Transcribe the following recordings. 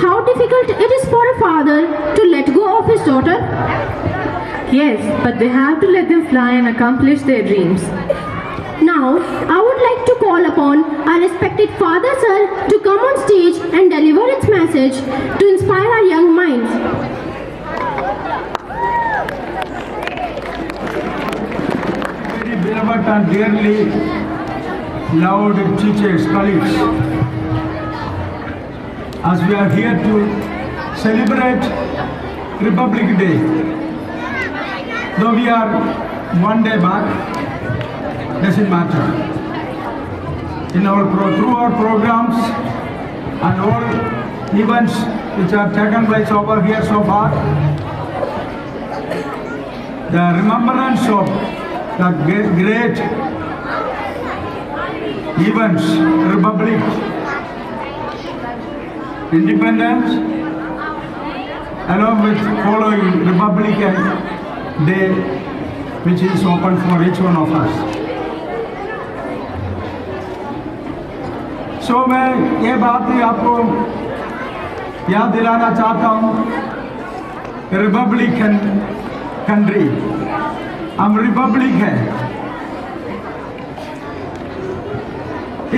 how difficult it is for a father to let go of his daughter? Yes, but they have to let them fly and accomplish their dreams. Now, I would like to call upon our respected Father Sir to come on stage and deliver its message to inspire our young minds. Very beloved and dearly loved teachers, colleagues, as we are here to celebrate Republic Day, though we are one day back, doesn't matter. Through our programs and all events which have taken place over here so far, the remembrance of the great events, Republic, Independence, along with following Republican Day, which is open for each one of us. So मैं ये बात ही आपको याद दिलाना चाहता हूँ, Republican country, हम Republic है।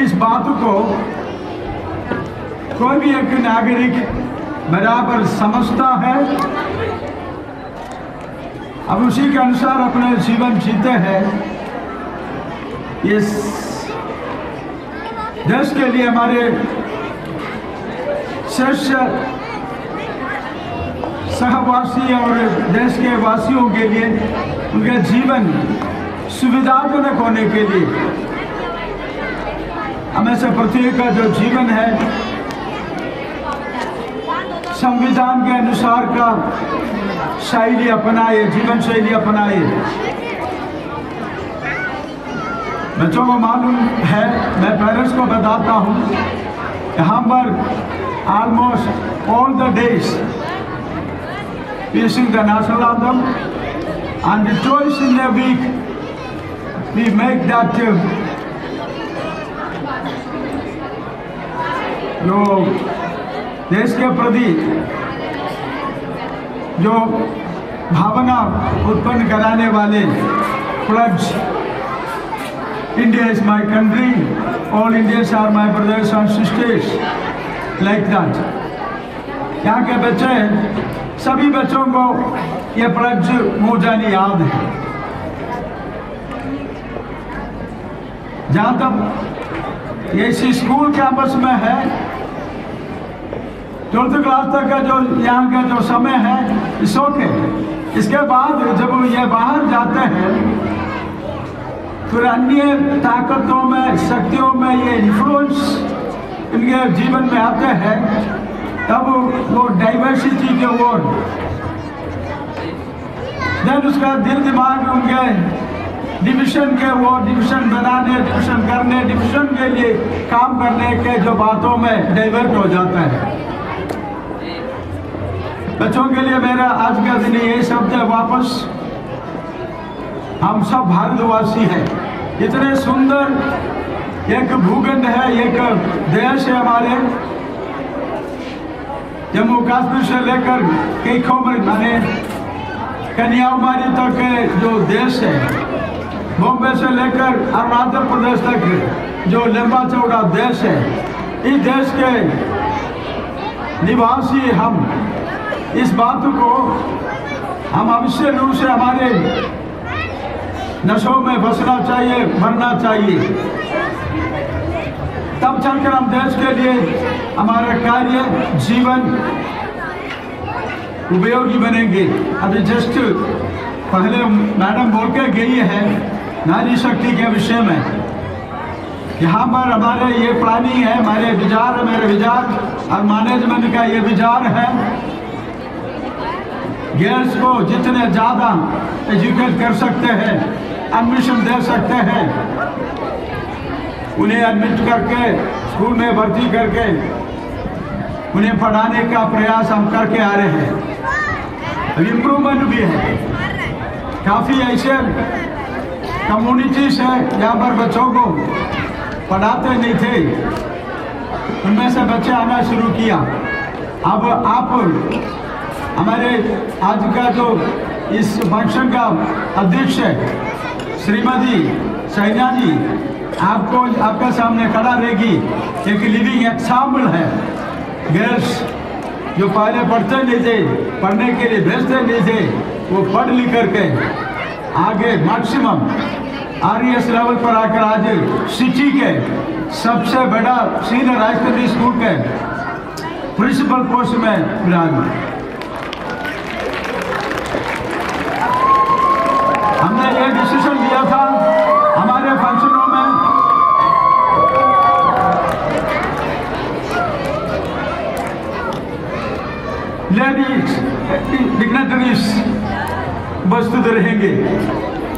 इस बात को कोई भी एक नागरिक बराबर समझता है, अब उसी के अनुसार अपने जीवन जीते हैं। इस देश के लिए हमारे शेष सहवासी और देश के वासियों के लिए उनका जीवन सुविधाजनक होने के लिए हमें से प्रत्येक का जो जीवन है संविधान के अनुसार का शैली अपनाए, जीवन शैली अपनाए। बच्चों को मालूम है, मैं पेरेंट्स को बताता हूँ, यहाँ पर almost all the days we sing the national anthem, and twice in a week we make that जो देश के प्रति जो भावना उत्पन्न कराने वाले प्लड्स, India is my country, all Indians are my brothers and sisters, like that. यहाँ के बच्चे, सभी बच्चों को ये प्लड्स मुँह जानी याद है। जहाँ तक ये इसी स्कूल कैंपस में है, 12th क्लास तक का जो यहाँ का जो समय है, इट्स ओके। इसके बाद जब ये बाहर जाते हैं, फिर अन्य ताकतों में, शक्तियों में ये इन्फ्लुएंस इनके जीवन में आते हैं, तब वो डाइवर्सिटी के ओर, देन उसका दिल दिमाग उनके डिविजन के वो डिविजन बनाने, डिविजन करने, डिविजन के लिए काम करने के जो बातों में डाइवर्ट हो जाता है। बच्चों के लिए मेरा आज का दिन ये शब्द है, वापस हम सब भारतवासी हैं। इतने सुंदर एक भूखंड है, एक देश है हमारे, जम्मू कश्मीर से लेकर कन्याकुमारी माने कन्याकुमारी तक के जो देश है, बॉम्बे से लेकर अरुणाचल प्रदेश तक जो लंबा चौड़ा देश है, इस देश के निवासी हम इस बात को हम अवश्य रूप से हमारे नशों में बसना चाहिए, मरना चाहिए, तब चलकर हम देश के लिए हमारा कार्य जीवन उपयोगी बनेंगे। अभी जस्ट पहले मैडम बोल के गई है नारी शक्ति के विषय में, यहाँ पर हमारे ये प्लानिंग है, हमारे विचार, मेरे विचार और मैनेजमेंट का ये विचार है, गर्ल्स को जितने ज़्यादा एजुकेट कर सकते हैं, एडमिशन दे सकते हैं, उन्हें एडमिट करके स्कूल में भर्ती करके उन्हें पढ़ाने का प्रयास हम करके आ रहे हैं। इम्प्रूवमेंट भी है, काफ़ी ऐसे कम्युनिटीज है जहाँ पर बच्चों को पढ़ाते नहीं थे, उनमें से बच्चे आना शुरू किया। अब आप हमारे आज का जो इस फंक्शन का अध्यक्ष है श्रीमती सैना जी, आपको आपके सामने खड़ा रहेगी। एक लिविंग एग्जाम्पल है। गर्ल्स जो पहले पढ़ते नहीं थे, पढ़ने के लिए भेजते नहीं थे, वो पढ़ लिख करके आगे मैक्सिमम RES लेवल पर आकर आज सिटी के सबसे बड़ा सीनियर हाई सेकेंडरी स्कूल के प्रिंसिपल पोस्ट में विराजमान। हमने ये डिसीजन लिया था हमारे फंक्शनों में, लेडीज डिग्नेटरीज उपस्थित रहेंगे।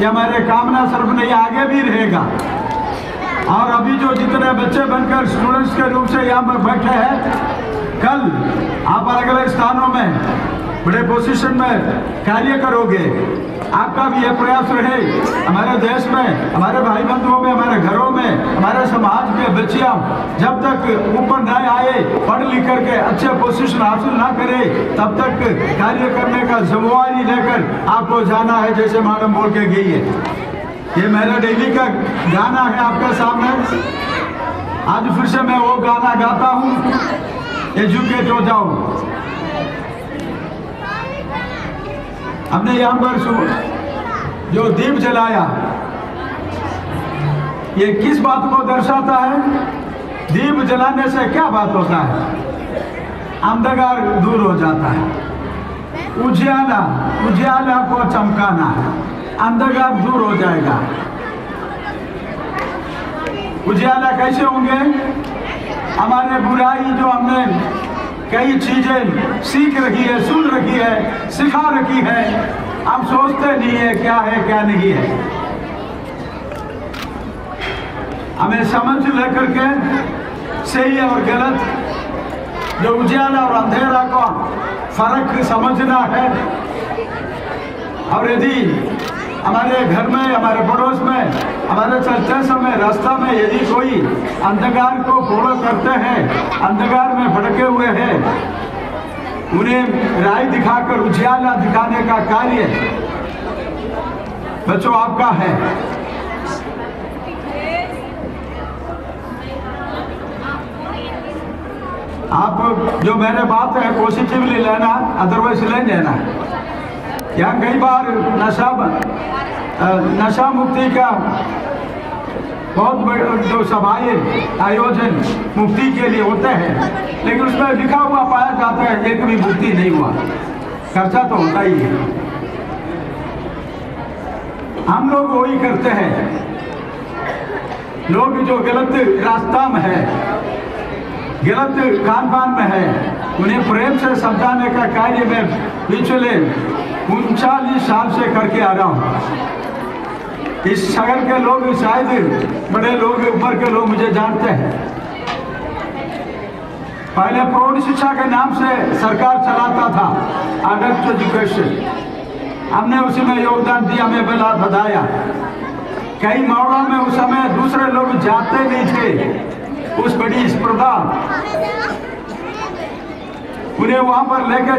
ये हमारे कामना सर्व नहीं, आगे भी रहेगा। और अभी जो जितने बच्चे बनकर स्टूडेंट्स के रूप से यहाँ पर बैठे हैं, कल आप अलग अलग स्थानों में बड़े पोजीशन में कार्य करोगे। आपका भी ये प्रयास रहे हमारे देश में, हमारे भाई बंधुओं में, हमारे घरों में, हमारे समाज के बच्चियां जब तक ऊपर न आए, पढ़ लिख करके अच्छे पोजीशन हासिल ना करे, तब तक कार्य करने का जिम्मेवारी लेकर आपको जाना है, जैसे मैडम बोल के गई है। ये मेरा डेली का गाना है आपके सामने। आज फिर से मैं वो गाना गाता हूँ, एजुकेट हो जाओ। हमने यहाँ पर जो दीप जलाया, ये किस बात को दर्शाता है? दीप जलाने से क्या बात होता है? अंधकार दूर हो जाता है। उजियाला, उजियाला को चमकाना है, अंधकार दूर हो जाएगा। उजियाला कैसे होंगे? हमारे बुराई जो हमने कई चीजें सीख रखी है, सुन रखी है, सिखा रखी है, हम सोचते नहीं है क्या है क्या नहीं है। हमें समझ लेकर के सही और गलत, जो उजाला और अंधेरा का फर्क समझना है। और यदि हमारे घर में, हमारे पड़ोस में, हमारे चलते समय रास्ता में यदि कोई अंधकार को फॉलो करते हैं, अंधकार में भटके हुए हैं, उन्हें राह दिखाकर उजियाला दिखाने का कार्य बच्चों आपका है। आप जो मेरे बात है पॉजिटिवली लेना, अदरवाइज नहीं लेना। यहाँ कई बार नशा मुक्ति का बहुत बड़े जो सभाएं आयोजन मुक्ति के लिए होते हैं, लेकिन उसमें लिखा हुआ पाया जाता है एक भी मुक्ति नहीं हुआ, खर्चा तो होता ही है। हम लोग वही करते हैं। लोग जो गलत रास्ता में है, गलत खान पान में है, उन्हें प्रेम से समझाने का कार्य मैं पिछले 39 साल से करके आ रहा हूँ। इस शहर के लोग, शायद बड़े लोग, ऊपर के लोग मुझे जानते हैं। पहले प्रौढ़ शिक्षा के नाम से सरकार चलाता था, अडल्ट एजुकेशन। हमने उसी में योगदान दिया, हमें बताया। कई मोड़ों में उस समय दूसरे लोग जाते नहीं थे, उस बड़ी स्पर्धा, उन्हें वहां पर लेकर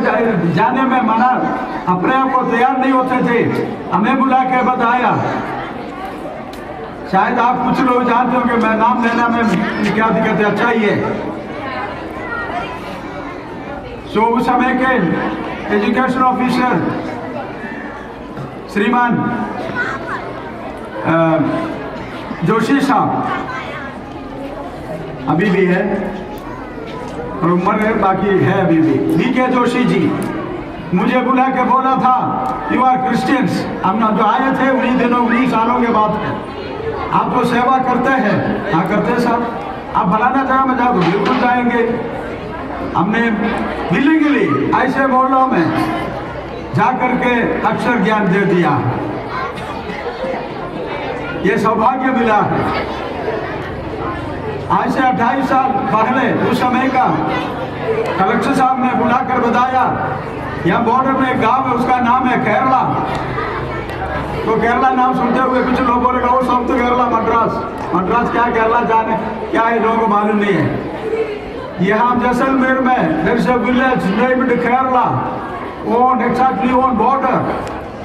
जाने में मना, अपने आप को तैयार नहीं होते थे। हमें बुला के बताया। शायद आप कुछ लोग जानते हो कि मैं नाम लेना में क्या दिक्कत है, अच्छा ही है। सो उस समय के एजुकेशन ऑफिसर श्रीमान जोशी साहब, अभी भी है और उम्र है, बाकी है अभी भी, BK जोशी जी, मुझे बुला के बोला था, यू आर क्रिश्चियंस। हम जो आए थे उन्हीं दिनों, 19 सालों के बाद, आप तो सेवा करते हैं। हाँ करते हैं साहब, आप फलाना जगह में जाओ तो बिल्कुल जाएंगे। हमने विलिंगली ऐसे मोहल्लों में जा करके अक्षर ज्ञान दे दिया। ये सौभाग्य मिला है। आज से 28 साल पहले उस समय का कलेक्टर साहब ने बुलाकर बताया, यहाँ बॉर्डर में एक गांव है, उसका नाम है केरला। तो केरला नाम सुनते हुए कुछ लोगों ने कहा वो साउथ केरला, मद्रास। मद्रास क्या, केरला जाने क्या है, लोगों को मालूम नहीं है। यहाँ जैसलमेर में there is a village named Kerala on exactly on border.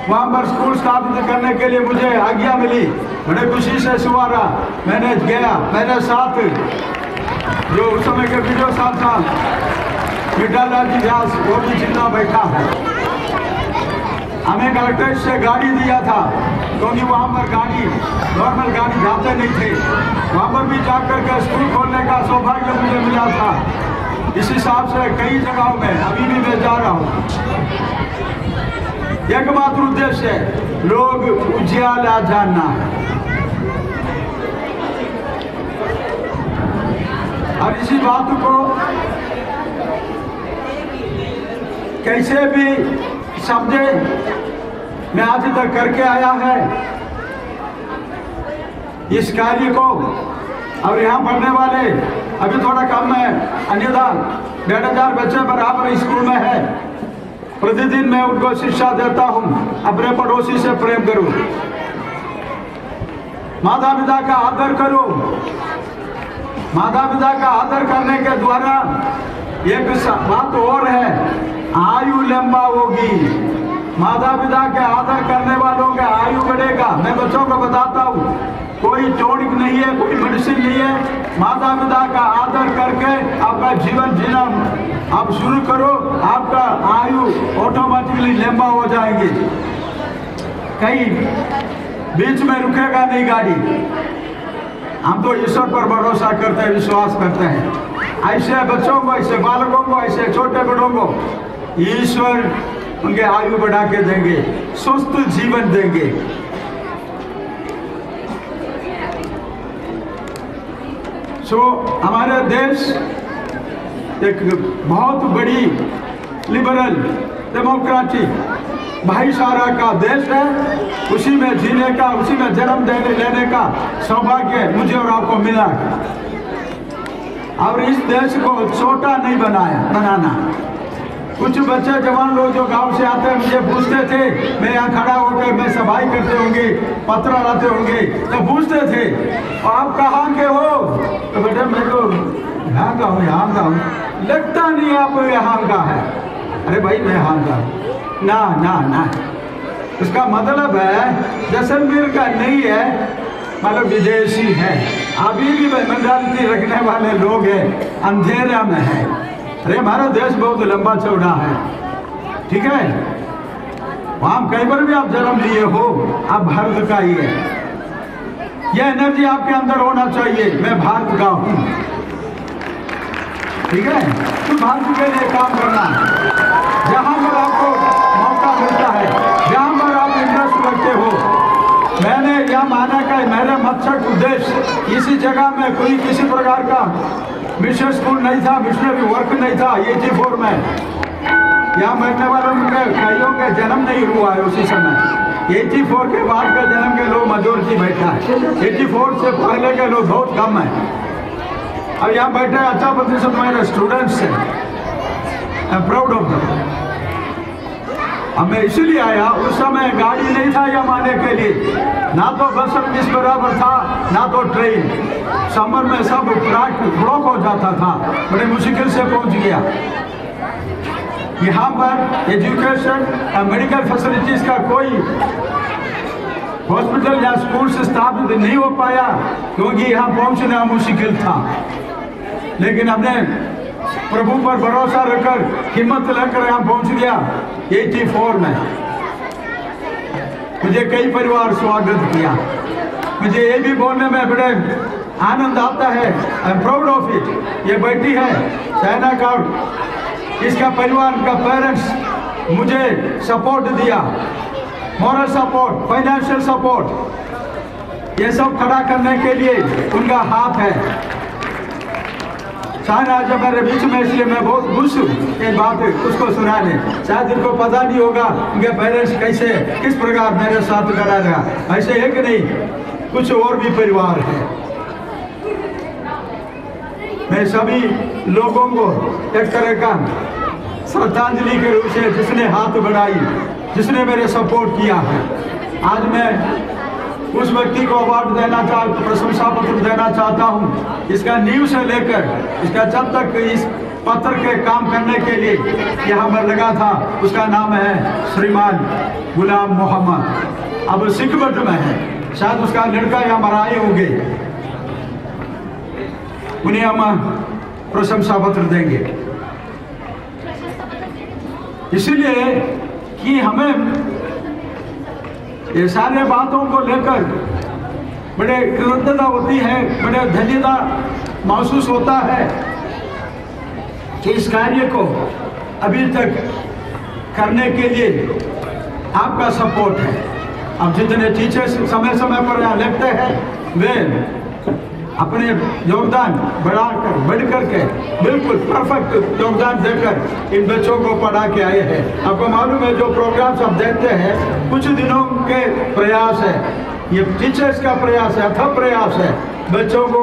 वहाँ पर स्कूल स्थापित करने के लिए मुझे आज्ञा मिली, बड़े खुशी से सुवारा मैंने गया। मेरे साथ जो उस समय के वीडियो साहब था विद्यालय जी व्यास, वो भी जिंदा बैठा है। हमें कलेक्ट्रेट से गाड़ी दिया था क्योंकि वहाँ पर गाड़ी नॉर्मल गाड़ी जाते नहीं थे। वहाँ पर भी जाकर के स्कूल खोलने का सौभाग्य मुझे मिला था। इस हिसाब से कई जगहों में अभी भी मैं जा रहा हूँ। एकमात्र उद्देश्य है लोग उजियाला जानना है। और इसी बात को कैसे भी समझे मैं आज तक करके आया है इस कार्य को। और यहाँ पढ़ने वाले अभी थोड़ा कम है, अन्यथा 1,500 बच्चे बराबर स्कूल में है। प्रतिदिन मैं उनको शिक्षा देता हूँ, अपने पड़ोसी से प्रेम करो, माता पिता का आदर करो। माता पिता का आदर करने के द्वारा एक बात और है, आयु लंबा होगी। माता पिता के आदर करने वालों का आयु बढ़ेगा। मैं बच्चों को बताता हूँ, कोई टॉनिक नहीं है, कोई मेडिसिन नहीं है। माता पिता का आदर करके आपका जीवन जीना आप शुरू करो, आपका आयु ऑटोमेटिकली लंबा हो जाएगी। कहीं बीच में रुकेगा नहीं गाड़ी। हम तो ईश्वर पर भरोसा करते हैं, विश्वास करते हैं। ऐसे बच्चों को, ऐसे बालकों को, ऐसे छोटे बड़ों को ईश्वर उनके आयु बढ़ा के देंगे, स्वस्थ जीवन देंगे। हमारे देश एक बहुत बड़ी लिबरल डेमोक्रेटिक भाईचारा का देश है। उसी में जीने का, उसी में जन्म लेने का सौभाग्य मुझे और आपको मिला। और इस देश को छोटा नहीं बनाना। कुछ बच्चे जवान लोग जो गांव से आते हैं मुझे पूछते थे, मैं यहाँ खड़ा होकर मैं सफाई करते होंगे, पत्र लाते होंगे, तो पूछते थे आप कहाँ के हो? तो बेटा मैं तो यहाँ का हूँ, यहाँ का हूँ। लगता नहीं आप यहाँ का है। अरे भाई मैं यहाँ का हूँ। ना ना ना, उसका मतलब है जैसलमेर का नहीं है, मतलब विदेशी है। अभी भी मेंटालिटी रखने वाले लोग हैं, अंधेरा में है। अरे हमारा देश बहुत लंबा चौड़ा है, ठीक है। वहाँ कहीं पर भी आप जन्म लिए हो, आप भारत का ही है। यह एनर्जी आपके अंदर होना चाहिए, मैं भारत का हूँ, ठीक है। तो भारत के लिए काम करना, जहाँ पर आपको मौका मिलता है, जहाँ पर आप इंटरेस्ट रखते हो। मैंने यह माना कि मेरा मकसद उद्देश्य इसी जगह में कोई किसी प्रकार का मिशन स्कूल नहीं था, मिशनरी वर्क नहीं था। 84 में यहाँ बैठने वालों के कईयों के जन्म नहीं हुआ है उसी समय। 84 के बाद का जन्म के लोग मेजोरिटी बैठा है। 84 से पहले के लोग बहुत कम है। अब यहाँ बैठे अच्छा प्रतिशत मेरे स्टूडेंट्स हैं। I am proud of that. अब मैं इसलिए आया, उस समय गाड़ी नहीं था यहाँ आने के लिए, ना तो बस सर्विस बराबर था, ना तो ट्रेन। समर में सब ब्लॉक हो जाता था, बड़े मुश्किल से पहुंच गया। यहाँ पर एजुकेशन मेडिकल फैसिलिटीज का कोई हॉस्पिटल या स्कूल से स्थापित नहीं हो पाया, क्योंकि यहाँ पहुंचना मुश्किल था। लेकिन हमने प्रभु पर भरोसा रखकर हिम्मत लेकर यहाँ पहुंच गया। 84 में मुझे कई परिवार स्वागत किया। मुझे ये भी बोलने में बड़े आनंद आता है, I am proud of it. ये बेटी है चाइना का, इसका परिवार का पेरेंट्स मुझे सपोर्ट दिया, मॉरल सपोर्ट, फाइनेंशियल सपोर्ट, ये सब खड़ा करने के लिए उनका हाथ है। चाइना जब मेरे बीच में, इसलिए मैं बहुत खुश हूँ। एक बात उसको सुना ले, शायद इनको पता नहीं होगा उनके पेरेंट्स कैसे किस प्रकार मेरे साथ खड़ा रहा। ऐसे एक नहीं, कुछ और भी परिवार है। मैं सभी लोगों को एक तरह का श्रद्धांजलि के रूप से जिसने हाथ बढ़ाई, जिसने मेरे सपोर्ट किया है। आज मैं उस व्यक्ति को अवार्ड देना प्रशंसा पत्र देना चाहता हूँ। इसका नींव से लेकर इसका जब तक इस पत्र के काम करने के लिए यहाँ पर लगा था, उसका नाम है श्रीमान गुलाम मोहम्मद। अब सिख मठ में है, शायद उसका लड़का यहाँ मराए होंगे, उन्हें हम प्रशंसा पत्र देंगे। इसलिए कि हमें ये सारे बातों को लेकर बड़े कृतज्ञता होती है, बड़े धन्यता महसूस होता है कि इस कार्य को अभी तक करने के लिए आपका सपोर्ट है। अब जितने टीचर्स समय समय पर यहाँ लगते हैं वे अपने योगदान बढ़ करके बिल्कुल परफेक्ट योगदान देकर इन बच्चों को पढ़ा के आए हैं। आपको मालूम है जो प्रोग्राम्स आप देखते हैं कुछ दिनों के प्रयास है, ये टीचर्स का प्रयास है, अथक प्रयास है बच्चों को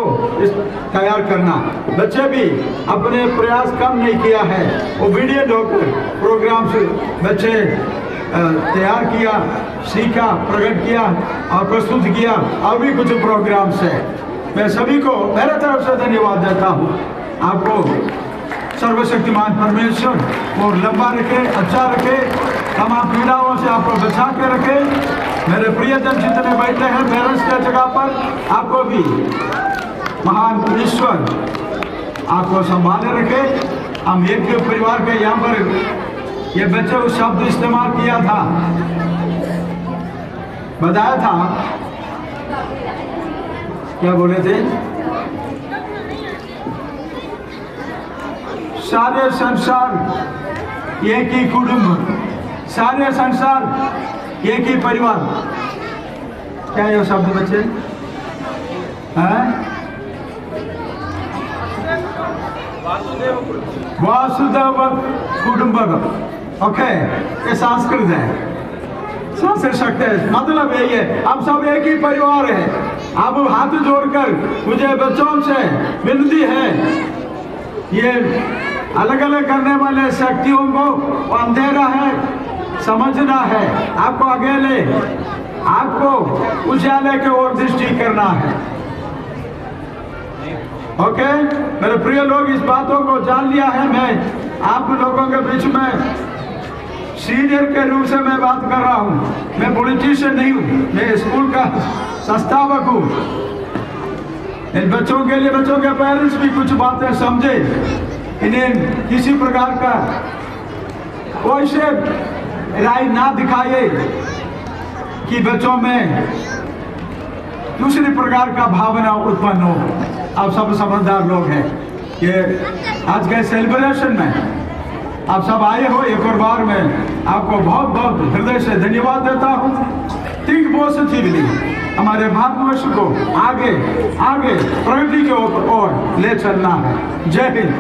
तैयार करना। बच्चे भी अपने प्रयास कम नहीं किया है, ओबीडियंट होकर प्रोग्राम्स बच्चे तैयार किया, सीखा, प्रकट किया और प्रस्तुत किया। और भी कुछ प्रोग्राम्स है। मैं सभी को मेरे तरफ से धन्यवाद देता हूँ। आपको सर्वशक्तिमान परमेश्वर और लंबा रखे, अच्छा रखे, तमाम पीड़ाओं से आपको बचा के रखे। मेरे प्रियजन जितने बैठे हैं पेरेंट्स के जगह पर, आपको भी महान ईश्वर आपको संभाले रखे। हम एक परिवार के यहाँ पर ये बच्चे उस शब्द इस्तेमाल किया था, बताया था, क्या बोले थे? सारे संसार एक ही कुटुंब, सारे संसार एक ही परिवार। क्या ये शब्द बच्चे हैं? वासुदेव कुटुंबकम। ओके, ये संस्कृत है, संस्कृत शब्द है, मतलब यही है हम सब एक ही परिवार है। अब हाथ जोड़कर मुझे बच्चों से विनती है, ये अलग अलग करने वाले शक्तियों को अंधेरा है समझना है, आपको अकेले आपको उजाले की ओर दृष्टि करना है। ओके मेरे प्रिय लोग, इस बातों को जान लिया है। मैं आप लोगों के बीच में सीनियर के रूप से मैं बात कर रहा हूँ, मैं पॉलिटिशियन नहीं हूँ, मैं स्कूल का संस्थापक हूँ। इन बच्चों के लिए बच्चों के पेरेंट्स भी कुछ बातें समझे, इन्हें किसी प्रकार का कोई से राय ना दिखाए कि बच्चों में दूसरी प्रकार का भावना उत्पन्न हो। आप सब समझदार लोग हैं। ये आज के सेलिब्रेशन में आप सब आए हो, एक और बार मैं आपको बहुत बहुत हृदय से धन्यवाद देता हूँ। थिंक पॉजिटिवली, हमारे भारतवर्ष को आगे आगे प्रगति के ओर ले चलना है। जय हिंद।